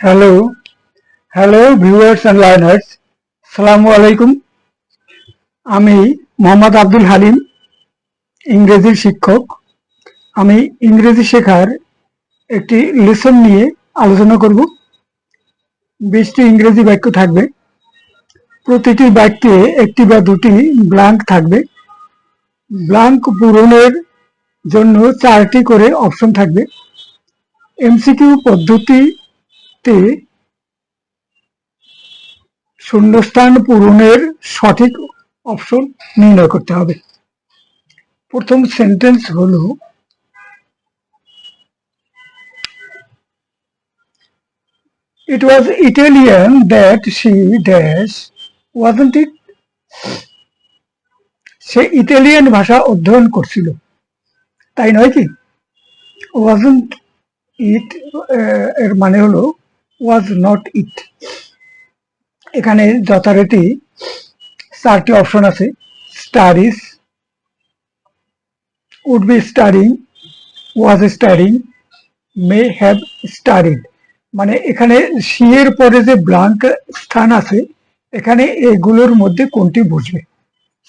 Hello, hello viewers and learners, সালামু আলাইকুম। আমি মোহাম্মদ আব্দুল হালিম, ইংরেজির শিক্ষক। আমি ইংরেজি শেখার একটি লেসন নিয়ে আলোচনা করব। 20টি ইংরেজি বাক্য থাকবে। প্রতিটি বাক্যে একটি বা দুটি ব্ল্যাঙ্ক থাকবে। ব্ল্যাঙ্ক পূরণের জন্য 4টি করে অপশন থাকবে। এমসিকিউ পদ্ধতিতে শূন্যস্থান পূরণের সঠিক অপশন নির্ণয় করতে হবে। প্রথম সেন্টেন্স হলো, it was Italian that she dash, wasn't it? Say Italian ভাষা অধ্যয়ন করছিল, তাই নয় কি? wasn't it এর মানে হলো was not it। এখানে যথারীতি 4টি অপশন আছে। Studies, would be studying, was studying, may have studied। মানে এখানে সি এর পরে যে ব্ল্যাঙ্ক স্থান আছে, এখানে এগুলোর মধ্যে কোনটি বুঝবে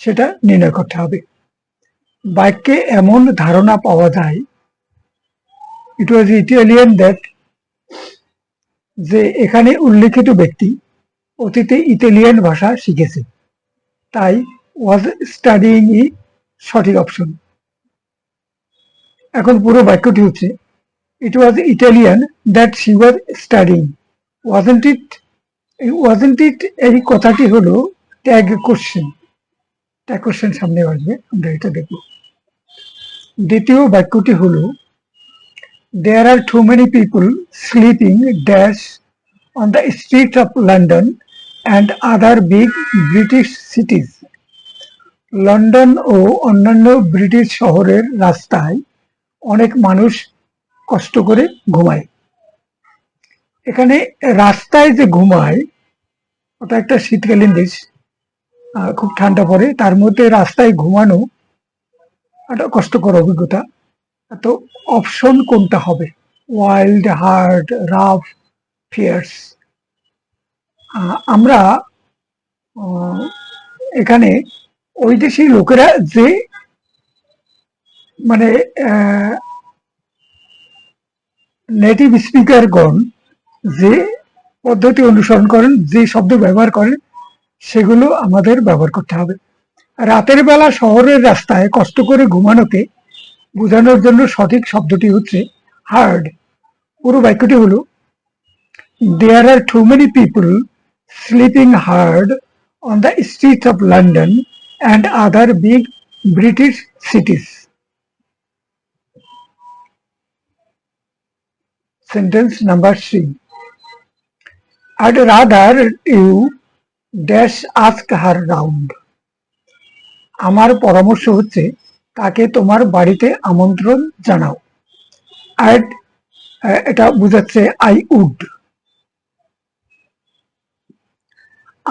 সেটা নির্ণয় করতে হবে। বাক্যে এমন ধারণা পাওয়া যায়, ইট ওয়াজ ইটালিয়ান দ্যাট, যে এখানে উল্লেখিত ব্যক্তি অতীতে ইতালিয়ান ভাষা শিখেছে, তাই ওয়াজ স্টাডিং ই সঠিক অপশন। এখন পুরো বাক্যটি হচ্ছে, it was Italian that she was studying, wasn't it. এই ওয়াজন্ট ইট এই কথাটি হলো ট্যাগ কোশ্চেন। ট্যাগ কোশ্চেন সামনে আসবে, আমরা এটা দেখব। দ্বিতীয় বাক্যটি হলো, there are too many people sleeping dash on the streets of London and other big British cities। London ও অন্যান্য ব্রিটিশ শহরের রাস্তায় অনেক মানুষ কষ্ট করে ঘুমায়। এখানে রাস্তায় যে ঘুমায়, ওটা একটা শীতকালীন দেশ, খুব ঠান্ডা পড়ে, তার মধ্যে রাস্তায় ঘুমানো একটা কষ্টকর অভিজ্ঞতা। তো অপশন কোনটা হবে? Wild, hard, rough, fierce. আমরা এখানে ওই দেশি লোকেরা যে মানে নেটিভ স্পিকারগণ যে পদ্ধতি অনুসরণ করেন, যে শব্দ ব্যবহার করেন, সেগুলো আমাদের ব্যবহার করতে হবে। রাতের বেলা শহরের রাস্তায় কষ্ট করে ঘুমানোকে বোঝানোর জন্য সঠিক শব্দটি হচ্ছে হার্ড। পুরো বাক্যটি হলো, there are too many people sleeping hard on the streets of London and other big British cities। Sentence number 3, I'd rather you dash ask her round। আমার পরামর্শ হচ্ছে তাকে তোমার বাড়িতে আমন্ত্রণ জানাও। I'd এটা বোঝাচ্ছে I would।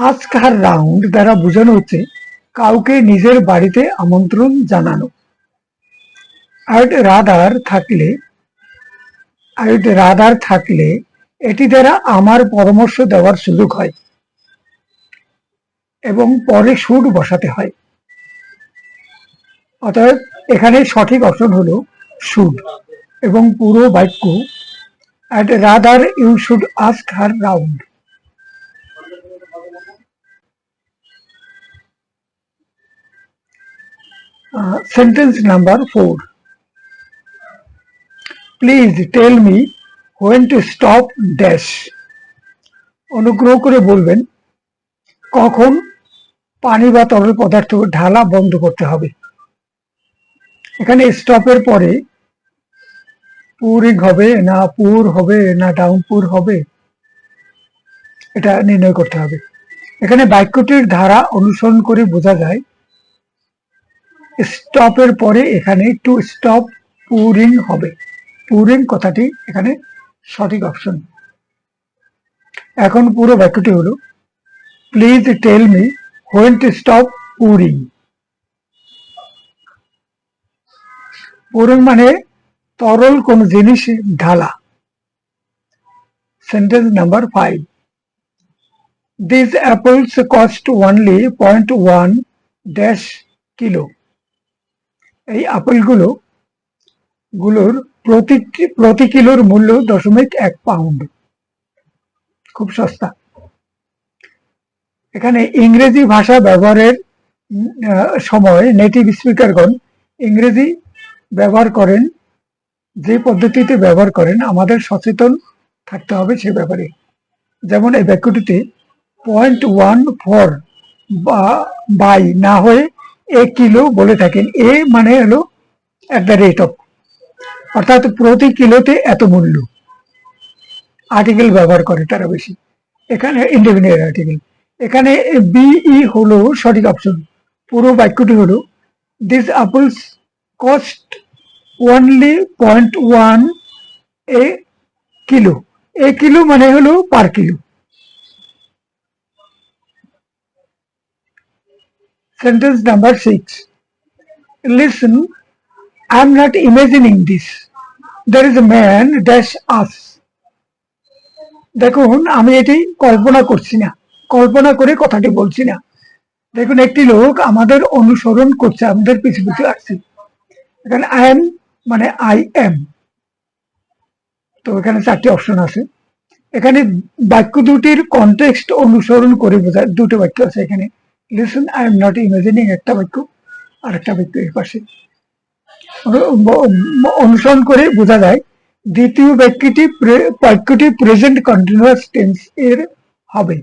ask her round দ্বারা বোঝানো হচ্ছে কাউকে নিজের বাড়িতে আমন্ত্রণ জানানো। I'd rather থাকলে এটি দ্বারা আমার পরামর্শ দেওয়ার সুযোগ হয় এবং পরে শুড বসাতে হয়। অতএব এখানে সঠিক অপশন হলো শুড। এবং পুরো বাক্য, I'd rather you should ask her round। Sentence number 4, please tell me when to stop dash। অনুগ্রহ করে বলবেন কখন পানি বা তরল পদার্থ ঢালা বন্ধ করতে হবে। এখানে স্টপের পরে পুরিং হবে না পুর হবে না ডাউনপুর হবে, এটা নির্ণয় করতে হবে। এখানে বাক্যটির ধারা অনুসরণ করে বোঝা যায়, স্টপের পরে এখানে টু স্টপ পুরিং হবে। পুরিং কথাটি এখানে সঠিক অপশন। এখন পুরো বাক্যটি হলো, please tell me when to stop pouring. Pouring মানে তরল কোন জিনিস ঢালা। Sentence number 5. These apples cost only 0.1 dash kilo. এই আপেলগুলোর প্রতি কিলোর মূল্য 0.1 পাউন্ড, খুব সস্তা। এখানে ইংরেজি ভাষা ব্যবহারের সময় নেটিভ স্পিকারগণ ইংরেজি ব্যবহার করেন, যে পদ্ধতিতে ব্যবহার করেন আমাদের সচেতন থাকতে হবে সে ব্যাপারে। যেমন এই বাক্যটিতে 0.14 বাই না হয়ে এ কিলো বলে থাকেন। এ মানে হলো এট দ্য রেট অফ, অর্থাৎ প্রতি কিলোতে এত মূল্য। আর্টিকেল ব্যবহার করে তারা বেশি, এখানে ইন্ডিপেন্ডেন্ট আর্টিকেল। এখানে বিই হলো সঠিক অপশন। পুরো বাক্যটি হলো this apples cost only 0.1 A kilo. A kilo মানে হলো per kilo. Sentence number 6. Listen, I'm not imagining this. There is a man dash us. দেখুন, আমি এটি কল্পনা করছি না, কল্পনা করে কথাটি বলছি না। দেখুন, একটি লোক আমাদের অনুসরণ করছে, আমাদের পিছু পিছু আসছে। এখানে আই এম মানে আই এম, তো এখানে 4টি অপশন আছে। এখানে বাক্য দুটির কনটেক্সট অনুসরণ করে বোঝায়। দুটো বাক্য আছে এখানে। Listen, I am not imagining একটা বাক্য, আর একটা বাক্য এর পাশে অনুসরণ করে বোঝা যায়। দ্বিতীয় বাক্যটি প্রেজেন্ট কন্টিনিউয়াস টেন্স এর হবে।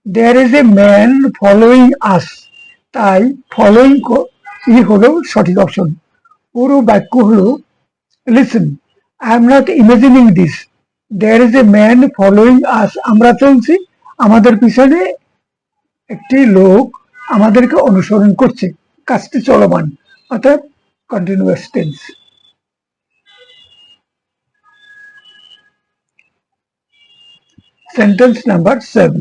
There is a man following us, তাই ফলোইং হলো সঠিক অপশন। পুরো বাক্য হলো listen, I am not imagining this, there is a man following us. আমরা চলছি, আমাদের পিছনে একটি লোক আমাদেরকে অনুসরণ করছে, কাজটি চলমান, অর্থাৎ continuous tense. Sentence number 7.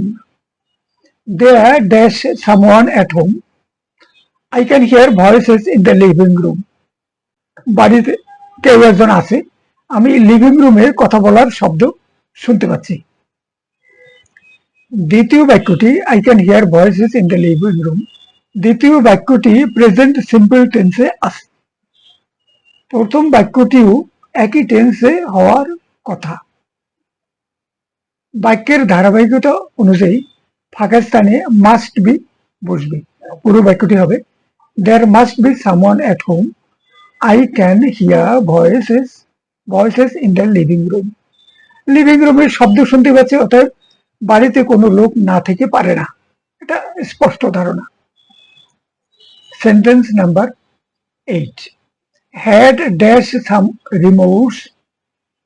There dash someone at home. I can hear voices in the living room. বাড়িতে কেউ একজন আছে, আমি লিভিং রুমে কথা বলার শব্দ শুনতে পাচ্ছি। দ্বিতীয় বাক্যটি I can hear voices in the living room, দ্বিতীয় বাক্যটি প্রেজেন্ট সিম্পল টেন্সে আছে। প্রথম বাক্যটিও একই টেন্সে হওয়ার কথা। বাক্যের ধারাবাহিকতা অনুযায়ী ফাঁকা স্থানে মাস্ট বি বসবে। পুরো বাক্যটি হবে there must be someone at home, I can hear voices in the living room. Living রুমের শব্দ শুনতে পাচ্ছি, অর্থাৎ বাড়িতে কোনো লোক না থেকে পারে না, এটা স্পষ্ট ধারণা। Sentence number 8. Had dash some remorse,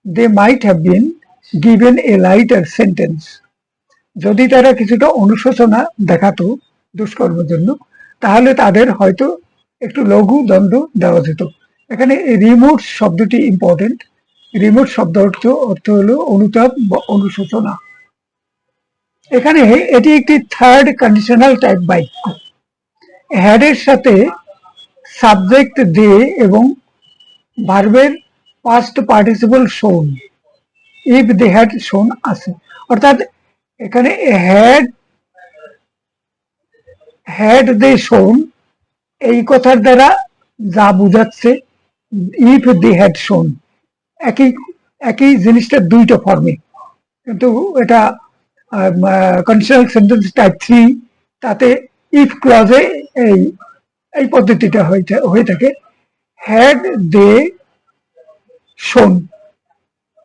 they might have been given a lighter sentence. যদি তারা কিছুটা অনুশোচনা দেখাতো দুষ্কর্মের জন্য, তাহলে তাদের হয়তো একটু লঘু দণ্ড দেওয়া যেত। এখানে রিমোট শব্দটি ইম্পর্টেন্ট। রিমোট শব্দ অর্থ হলো অনুতাপ বা অনুশোচনা। এখানে এটি একটি থার্ড কন্ডিশনাল টাইপ বাক্য। হ্যাড এর সাথে সাবজেক্ট দে এবং ভার্বের পাস্ট পার্টিসিপল শোন, ইফ দে হ্যাড শোন আছে। অর্থাৎ এখানে হ্যাড দে শোন এই কথার দ্বারা যা বোঝাচ্ছে ইফ দে হ্যাড শোন, একই জিনিসটা দুইটা ফর্মে, কিন্তু এটা কন্ডিশনাল সেন্টেন্স টাইপ 3, তাতে ইফ ক্লজে এই পদ্ধতিটা হয়ে থাকে। হ্যাড দে শোন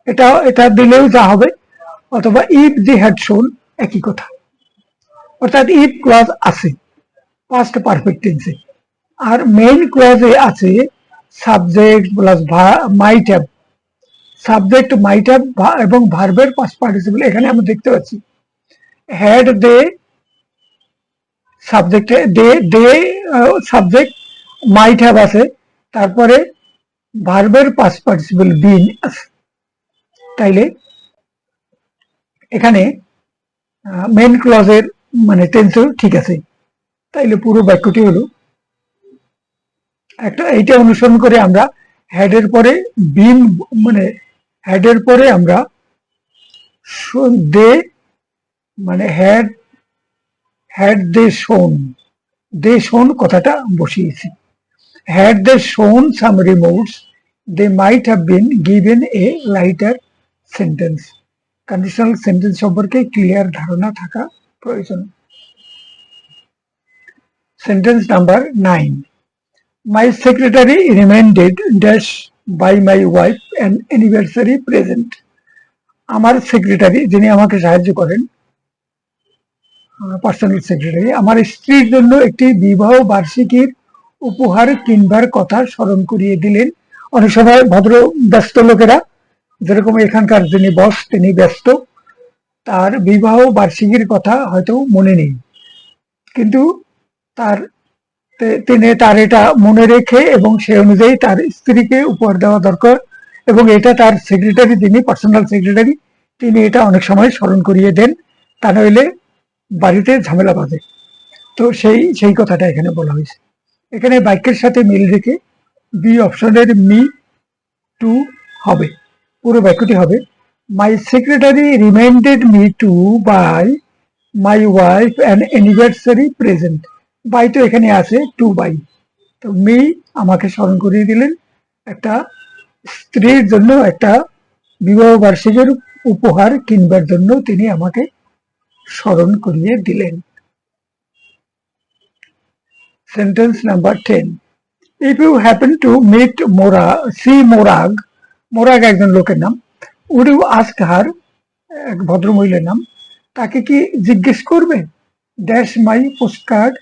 এটা দিলেও যা হবে, অথবা ইফ দে হ্যাড শোন একই কথা। অর্থাৎ ইফ ক্লজ আছে পাস্ট পারফেক্ট টেন্সে, আর মেইন ক্লজে আছে subject plus might have, subject might have এবং ভার্বের পাস্ট পার্টিসিপল। এখানে আমরা দেখতে পাচ্ছি had they subject, they subject, might have আছে, তারপরে ভার্বের পাস্ট পার্টিসিপল বিন আছে। তাইলে এখানে মেইন ক্লজের মানে টেন্সও ঠিক আছে। তাইলে পুরো বাক্যটি হলো এইটা অনুসরণ করে আমরা হেডের পরে বিন মানে হেডের পরে আমরা দে মানে হ্যাড দে শোন কথাটা বসিয়েছি। Had they shown some remorse they might have been given a lighter sentence. Conditional sentence সম্পর্কে ক্লিয়ার ধারণা থাকা প্রয়োজন। Sentence number 9, my secretary reminded dash by my wife an anniversary present. আমার সেক্রেটারি, যিনি আমাকে সাহায্য করেন, পার্সোনাল সেক্রেটারি, আমার স্ত্রীর জন্য একটি বিবাহ বার্ষিকীর উপহার কিনবার কথা স্মরণ করিয়ে দিলেন। অনেক সময় ভদ্র ব্যস্ত লোকেরা, যেরকম এখানকার যিনি বস তিনি ব্যস্ত, তার বিবাহ বার্ষিকীর কথা হয়তো মনে নেই, কিন্তু তিনি তার এটা মনে রেখে এবং সে অনুযায়ী তার স্ত্রীকে উপহার দেওয়া দরকার, এবং এটা তার সেক্রেটারি, তিনি পার্সোনাল সেক্রেটারি, তিনি এটা অনেক সময় স্মরণ করিয়ে দেন, তা নইলে বাড়িতে ঝামেলা বাঁধে। তো সেই কথাটা এখানে বলা হয়েছে। এখানে বাক্যের সাথে মিল রেখে বি অপশনের মি টু হবে। পুরো বাক্যটি হবে, my secretary reminded me to buy my wife an anniversary present. Buy তো এখানে আছে, টু বাই, তো মি আমাকে স্মরণ করিয়ে দিলেন একটা স্ত্রীর জন্য একটা বিবাহ বার্ষিকীর উপহার কিনবার জন্য তিনি আমাকে স্মরণ করিয়ে দিলেন। Sentence number 10, if you happen to meet Morag, Morag একজন লোকের নাম, উড ইউ আস্ক হার, এক ভদ্রমহিলার নাম, তাকে কি জিজ্ঞেস করবে ড্যাশ মাই পোস্টকার্ড,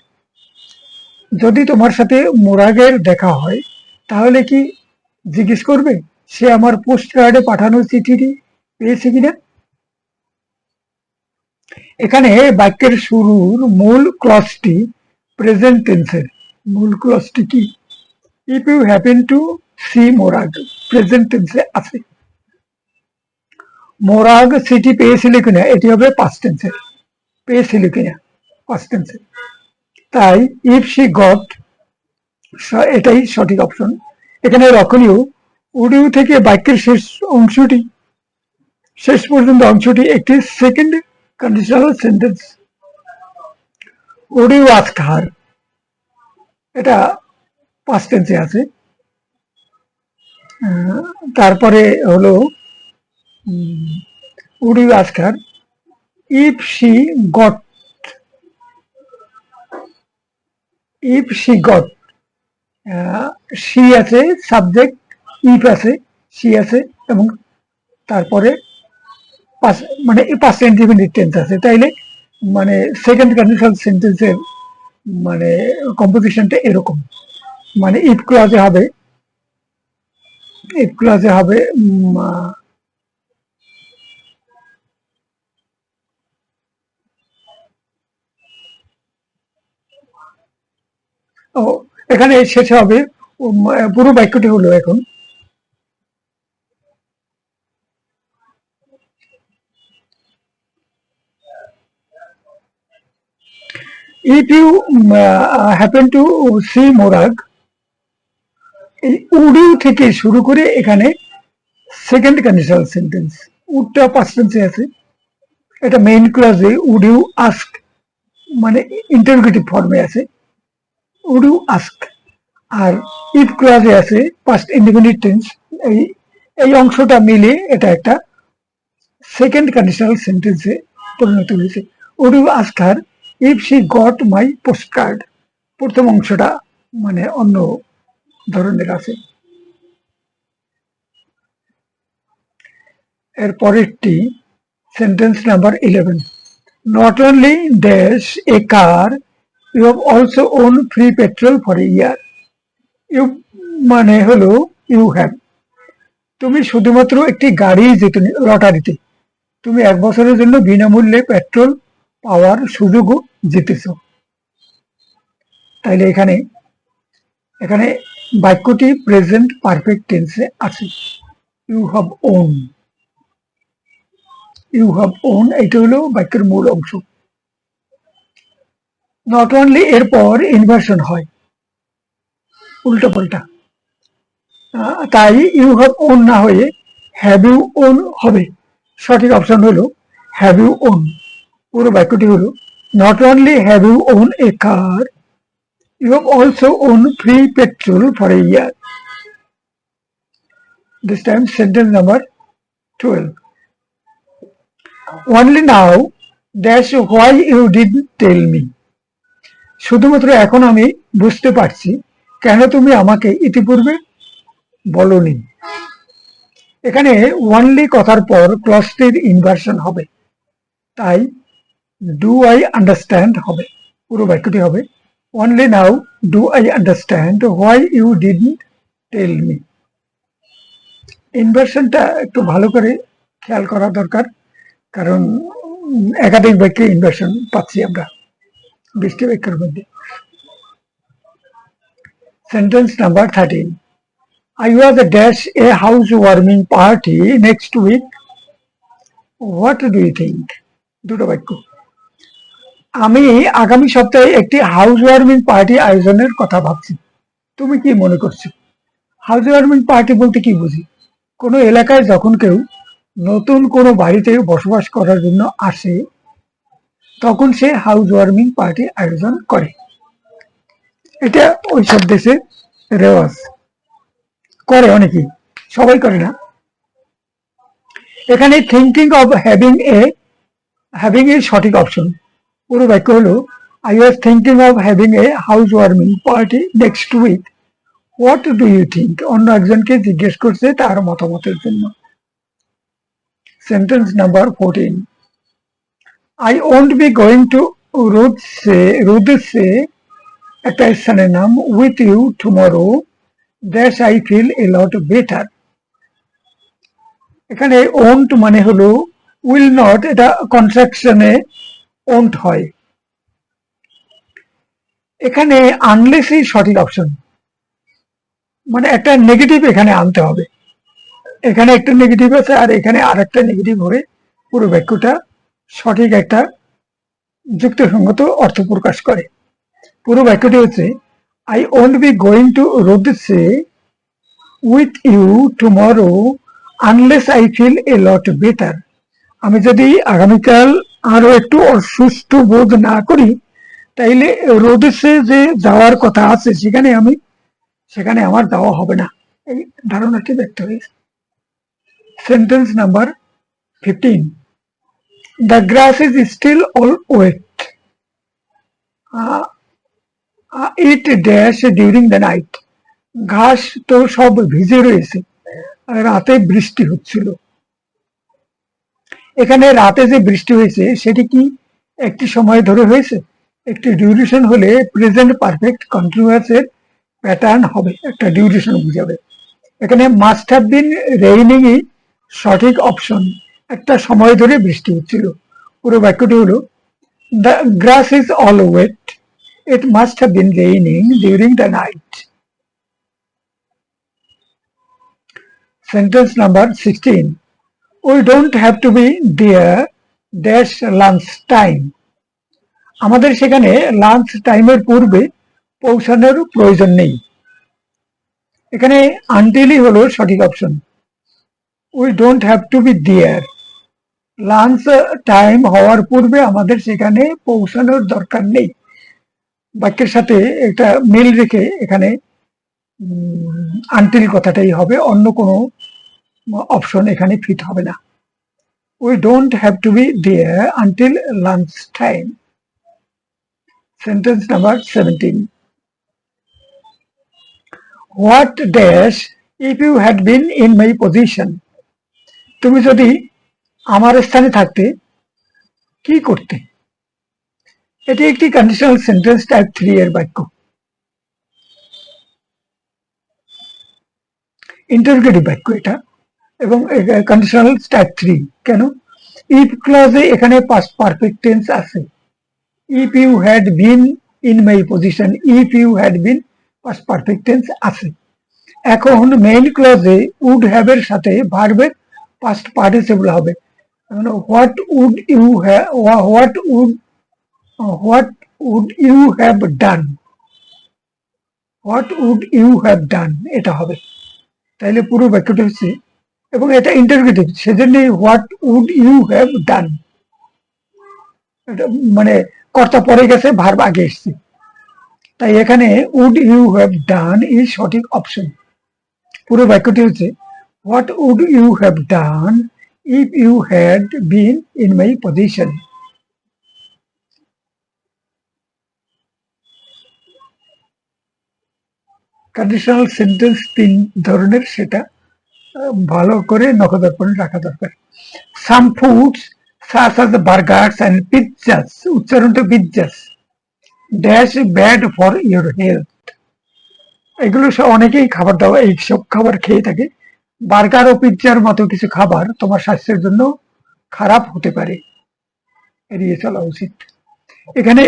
যদি তোমার সাথে মোরাগের দেখা হয় তাহলে কি জিজ্ঞেস করবে সে আমার পোস্ট কার্ডে পাঠানো চিঠিটি পেয়েছে কিনা। এখানে বাক্যের শুরুর মূল ক্লজটি প্রেজেন্ট টেন্সের। মূল ক্লজটি কি? If you happen to see Morag, present টেন্সে আছে। মোরাগ চিঠি পেয়েছিল কিনা, এটি হবে পাস্ট টেন্সের। পেয়েছিল কিনা পাস্ট টেন্সের। তাই ইফ শি গট, এটাই সঠিক অপশন। এখানে লক্ষণীয়, উড ইউ থেকে বাক্যের শেষ পর্যন্ত অংশটি একটি second conditional sentence. Would you ask her, এটা পাস্ট টেন্সে আছে। তারপরে হলো would you ask her, if she got, if she got, she আছে, সাবজেক্ট, ইফ আছে, শি আছে, এবং তারপরে মানে পাস্ট ইনডিফিনিট টেন্স আছে। তাইলে মানে সেকেন্ড কন্ডিশনাল সেন্টেন্সের মানে কম্পোজিশনটা এরকম, মানে ইফ ক্লজে হবে এখানে শেষে হবে, পুরো বাক্যটি হলো এখন, if you happen to see মোরাগ, এই উড ইউ থেকে শুরু করে এখানে সেকেন্ড কন্ডিশনাল সেন্টেন্স। উডটা পাস্ট টেন্সে আছে, এটা মেইন ক্লজে উড ইউ আস্ক মানে ইন্টারোগেটিভ ফর্মে আছে, উড ইউ আস্ক। আর ইফ ক্লজে আছে পাস্ট ইনডিফিনিট টেন্স। এই অংশটা মিলে এটা একটা সেকেন্ড কন্ডিশনাল সেন্টেন্সে পরিণত হয়েছে। Would you ask her if she got my postcard, প্রথম অংশটা মানে অন্য ধরনের আছে। এর পরেরটি sentence number 11, not only dash a car you have also won free petrol for a year. You মানে হলো ইউ হ্যাভ, তুমি শুধুমাত্র একটি গাড়ি জিতে লটারিতে তুমি 1 বছরের জন্য বিনামূল্যে পেট্রোল পাওয়ার সুযোগও জিতেছ। তাইলে এখানে বাক্যটি প্রেজেন্ট পারফেক্ট টেন্সে আছে। You have won, you have won, এটা হলো বাক্যের মূল অংশ। নট অনলি এরপর ইনভার্সন হয়, উল্টো পাল্টা, তাই ইউ হ্যাভ ওন না হয়ে হ্যাভ ইউ ওন হবে। সঠিক অপশন হলো হ্যাভ ইউ ওন। পুরো বাক্যটি হলো not only have you won a car, you have also won free petrol for a year. This time sentence number 12. Only now dash why you didn't tell me. শুধুমাত্র এখন আমি বুঝতে পারছি কেন তুমি আমাকে ইতিপূর্বে বলনি। এখানে ওনলি কথার পর ক্লজটির ইনভার্সন হবে, তাই ডু আই আন্ডারস্ট্যান্ড হবে। পুরো বাক্যটি হবে only now do I understand why you didn't tell me. ইনভার্সনটা একটু ভালো করে খেয়াল করা দরকার, কারণ একাধিক বাক্যে ইনভার্সন পাচ্ছি আমরা 20টি বাক্যের মধ্যে। Sentence number 13. I was a dash a housewarming party next week. What do you think? দুটো বাক্য। আমি আগামী সপ্তাহে একটি হাউস ওয়ার্মিং পার্টি আয়োজনের কথা ভাবছি, তুমি কি মনে করছো? হাউস ওয়ার্মিং পার্টি বলতে কি বুঝি? কোনো এলাকায় যখন কেউ নতুন কোনো বাড়িতে বসবাস করার জন্য আসে তখন সে হাউস ওয়ার্মিং পার্টি আয়োজন করে। এটা ওইসব দেশে রেওয়াজ, করে অনেকেই, সবাই করে না। এখানে থিঙ্কিং অফ হ্যাভিং এর সঠিক অপশন। পুরো বাক্য হলো I was thinking of having a house warming party next week, what do you think? অন্য একজনকে জিজ্ঞেস করছে তার মতামতের জন্য। Sentence number 14. I won't be going to Rhodes একটা স্থানের নাম with you tomorrow dash I feel a lot better. এখানে ওন্ট মানে হলো উইল নট, এটা কন্ট্রাকশনে ওন্ট হয়। এখানে আনলেসই সঠিক অপশন, মানে একটা নেগেটিভ এখানে আনতে হবে। এখানে একটা নেগেটিভ আছে আর এখানে আর একটা নেগেটিভ হয়ে পুরো বাক্যটা সঠিক একটা যুক্তিসঙ্গত অর্থ প্রকাশ করে। পুরো বাক্যটি হচ্ছে I won't be going to Rhodes with you tomorrow unless I feel a lot better. আমি যদি আগামীকাল আরো একটু অসুস্থ বোধ না করি তাইলে রোদসে যে যাওয়ার কথা আছে সেখানে আমার যাওয়া হবে না। এই ধারণাটি ব্যক্ত হয়েছে। Sentence number 15. The grass is still all wet. It dash during the night. ঘাস তো সব ভিজে রয়েছে, রাতে বৃষ্টি হচ্ছিল। এখানে রাতে যে বৃষ্টি হয়েছে সেটি কি একটি সময় ধরে হয়েছে? একটি ডিউরেশন হলে প্রেজেন্ট পারফেক্ট কন্টিনিউয়াস এর প্যাটার্ন হবে, একটা ডিউরেশন বুঝাবে। এখানে মাস্ট হ্যাভ বিন রেইনিং ই সঠিক অপশন, একটা সময় ধরে বৃষ্টি হচ্ছিল। পুরো বাক্যটি হলো the grass is all wet, it must have been raining during the night. Sentence number 16. We don't have to be there dash lunch time. আমাদের সেখানে লাঞ্চ টাইমের পূর্বে পৌঁছানোর প্রয়োজন নেই। এখানে আনটিলই হলো সঠিক option. We don't have to be there, lunch time হওয়ার পূর্বে আমাদের সেখানে পৌঁছানোর দরকার নেই। বাক্যের সাথে একটা মিল রেখে এখানে আনটিল কথাটাই হবে, অন্য কোনো অপশন এখানে ফিট হবে না। We don't have to be there until lunch time. Sentence number 17. What dash if you had been in my position? তুমি যদি আমার স্থানে থাকতে কি করতে? এটি একটি কন্ডিশনাল সেন্টেন্স টাইপ 3 এর বাক্য, ইন্টারোগেটিভ বাক্য এটা, এবং কন্ডিশনাল টাইপ 3 কেন? ইফ ক্লজে এখানে পাস্ট পারফেক্ট টেন্স আছে। If you had been in my position, if you had been past perfect tense আছে। এখন মেইন ক্লজে উড হ্যাভ এর সাথে ভার্বের পাস্ট পার্টিসিপল হবে। What would you have done, what would you have done এটা হবে। তাইলে পুরো বাক্যটা হচ্ছে এবং এটা ইন্টারগ্রেটিভ, সেজন্য what would you have done, মানে কর্তা পরে গেছে, ভার্ব আগে এসছে, তাই এখানে would you have done is সঠিক অপশন। পুরো বাক্যটি হচ্ছে what would you have done if you had been in my position. Conditional sentence 3 ধরনের, সেটা ভালো করে নখদর্পণে রাখা দরকার। Some foods such as burgers and pizzas, উচ্চারণটা pizzas, dash bad for your health. এগুলো অনেকেই খাবার দাবার এইসব খাবার খেয়ে থাকে। বার্গার ও পিৎজার মতো কিছু খাবার তোমার স্বাস্থ্যের জন্য খারাপ হতে পারে, এড়িয়ে চলা উচিত। এখানে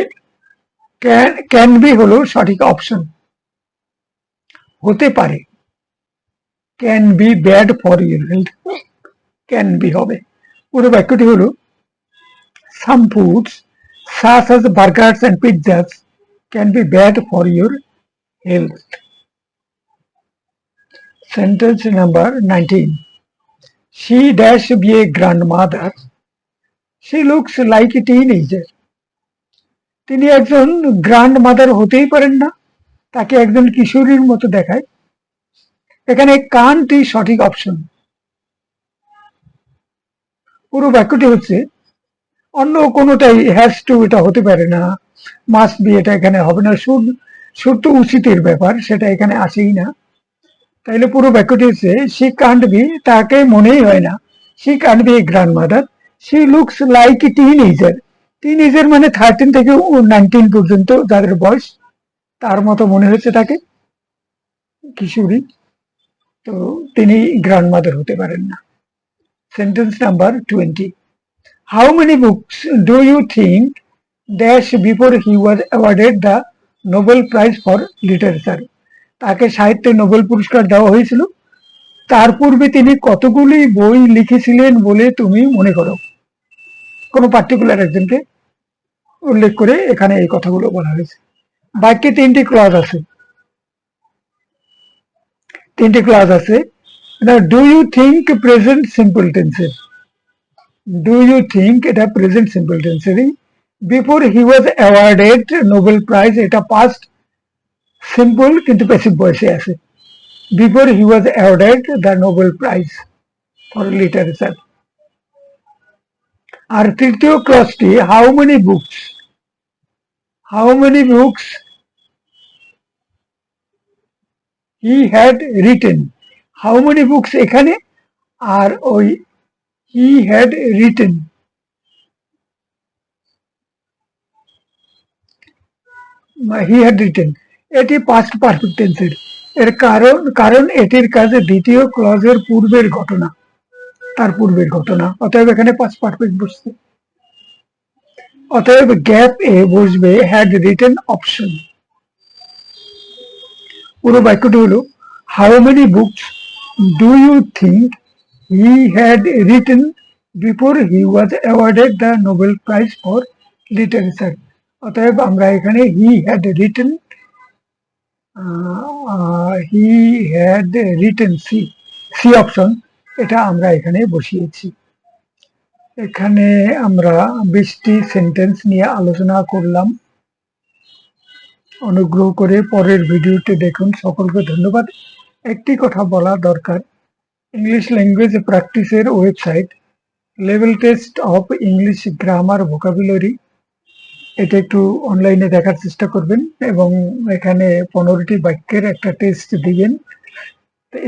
ক্যান বি হলো সঠিক অপশন, হতে পারে। Can be bad for your health, can be হবে। পুরো বাক্যটি হলো সাম foods such as burgers and pizzas can be bad for your health. Sentence number 19. She dash be a grandmother. She looks like a teenager. তিনি একজন grand mother হতেই পারেন না, তাকে একজন কিশোরীর মতো দেখায়। এখানে কানটি সঠিক অপশন। পুরো বাক্যটি হচ্ছে অন্য কোনোটাই হ্যাজ টু এটা হতে পারে না, মাস্ট বি এটা এখানে হবে না, শুড তো উচিতের ব্যাপার, সেটা এখানে আসেই না। তাইলে পুরো বাক্যটি হচ্ছে শি কান্ট বি, তাকে মনেই হয় না, she can't B a grand mother, she looks like a teenager. Teenager মানে 13 থেকে 19 পর্যন্ত যাদের বয়স, তার মতো মনে হচ্ছে তাকে, কিশোরী, তো তিনি গ্র্যান্ড মাদার হতে পারেন না। Sentence number 20. How many books do you think dash before he was awarded the Nobel Prize for Literature? তাকে সাহিত্যে নোবেল পুরস্কার দেওয়া হয়েছিল, তার পূর্বে তিনি কতগুলি বই লিখেছিলেন বলে তুমি মনে করো? কোনো পার্টিকুলার একজনকে উল্লেখ করে এখানে এই কথাগুলো বলা হয়েছে। বাক্যে তিনটি ক্লজ আছে, do you think present simple টেন্সের, ডু ইউ থিঙ্ক এটা প্রেজেন্ট সিম্পল টেন্সেরই, before he was awarded Nobel prize এটা পাস্ট সিম্পল কিন্তু প্যাসিভ ভয়েসে আছে, before he was awarded the Nobel prize for literature. আর তৃতীয় ক্লজটি how many books he had written, how many books এখানে, আর ওই হি হ্যাড রিটেন এটি পাস্ট পারফেক্ট টেন্সের। এর কারণ এটির কাজে দ্বিতীয় ক্লজের পূর্বের ঘটনা, তার পূর্বের ঘটনা, অতএব এখানে পাস্ট পারফেক্ট বসছে। অতএব গ্যাপ এ বসবে হ্যাড রিটেন অপশন। পুরো বাক্যটি হলো how many books do you think he had written before he was awarded the Nobel prize for literature. অতএব আমরা এখানে he had written C option, এটা আমরা এখানে বসিয়েছি। এখানে আমরা 20টি সেন্টেন্স নিয়ে আলোচনা করলাম। অনুগ্রহ করে পরের ভিডিওটি দেখুন। সকলকে ধন্যবাদ। একটি কথা বলা দরকার, ইংলিশ ল্যাঙ্গুয়েজ প্র্যাকটিসের website level taste of English grammar vocabulary, এটা একটু অনলাইনে দেখার চেষ্টা করবেন এবং এখানে 15টি বাক্যের একটা টেস্ট দিবেন,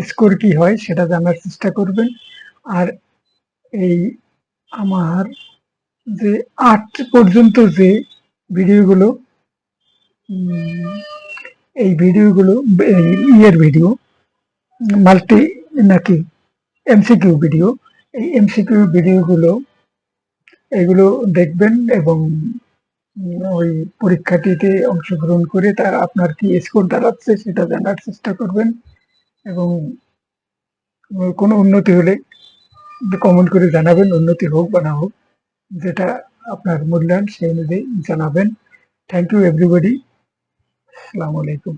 স্কোর কি হয় সেটা জানার চেষ্টা করবেন। আর এই আমার যে 8 পর্যন্ত যে ভিডিওগুলো, এই ভিডিওগুলো ইয়ের ভিডিও মাল্টি নাকি এমসিকিউ ভিডিও, এই এমসিকিউ ভিডিওগুলো এগুলো দেখবেন এবং ওই পরীক্ষাটিতে অংশগ্রহণ করে তার আপনার কি স্কোর দাঁড়াচ্ছে সেটা জানার চেষ্টা করবেন এবং কোনো উন্নতি হলে কমেন্ট করে জানাবেন, উন্নতি হোক বা না হোক, যেটা আপনার মূল্যায়ন সেই অনুযায়ী জানাবেন। থ্যাংক ইউ এভরিবডি, আসসালামু আলাইকুম।